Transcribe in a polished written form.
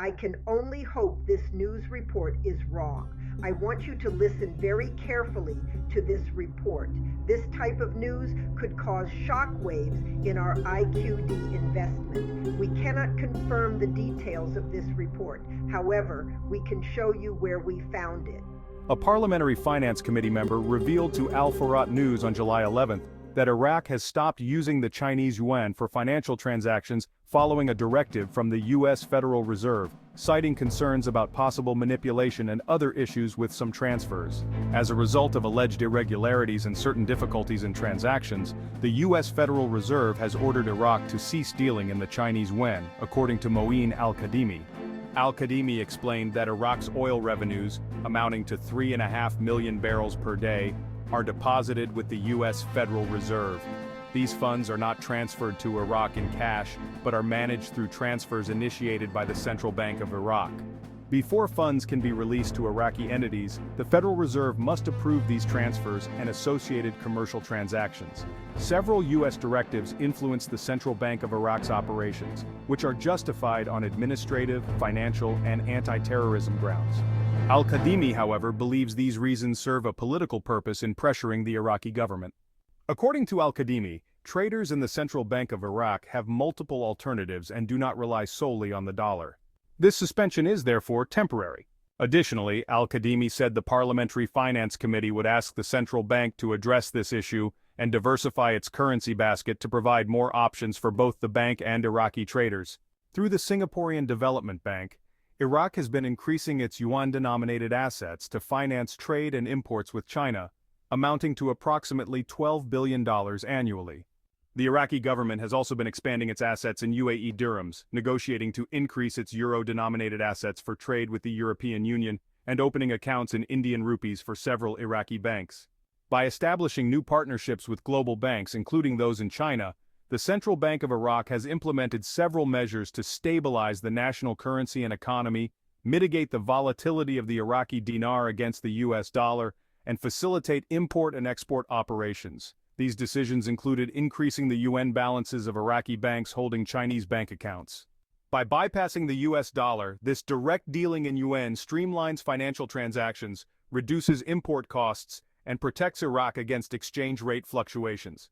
I can only hope this news report is wrong. I want you to listen very carefully to this report. This type of news could cause shockwaves in our IQD investment. We cannot confirm the details of this report. However, we can show you where we found it. A Parliamentary Finance Committee member revealed to Al Farat News on July 11th that Iraq has stopped using the Chinese yuan for financial transactions following a directive from the U.S. Federal Reserve, citing concerns about possible manipulation and other issues with some transfers. As a result of alleged irregularities and certain difficulties in transactions, the U.S. Federal Reserve has ordered Iraq to cease dealing in the Chinese yuan, according to Moeen al-Kadhimi. Al-Kadhimi explained that Iraq's oil revenues, amounting to 3.5 million barrels per day, are deposited with the U.S. Federal Reserve. These funds are not transferred to Iraq in cash, but are managed through transfers initiated by the Central Bank of Iraq. Before funds can be released to Iraqi entities, the Federal Reserve must approve these transfers and associated commercial transactions. Several U.S. directives influence the Central Bank of Iraq's operations, which are justified on administrative, financial, and anti-terrorism grounds. Al-Kadhimi, however, believes these reasons serve a political purpose in pressuring the Iraqi government. According to Al-Kadhimi, traders in the Central Bank of Iraq have multiple alternatives and do not rely solely on the dollar. This suspension is therefore temporary. Additionally, Al-Kadhimi said the Parliamentary Finance Committee would ask the central bank to address this issue and diversify its currency basket to provide more options for both the bank and Iraqi traders. Through the Singaporean Development Bank, Iraq has been increasing its yuan-denominated assets to finance trade and imports with China, amounting to approximately $12 billion annually. The Iraqi government has also been expanding its assets in UAE dirhams, negotiating to increase its euro-denominated assets for trade with the European Union, and opening accounts in Indian rupees for several Iraqi banks. By establishing new partnerships with global banks, including those in China, the Central Bank of Iraq has implemented several measures to stabilize the national currency and economy, mitigate the volatility of the Iraqi dinar against the US dollar, and facilitate import and export operations. These decisions included increasing the UN balances of Iraqi banks holding Chinese bank accounts. By bypassing the US dollar, this direct dealing in yuan streamlines financial transactions, reduces import costs, and protects Iraq against exchange rate fluctuations.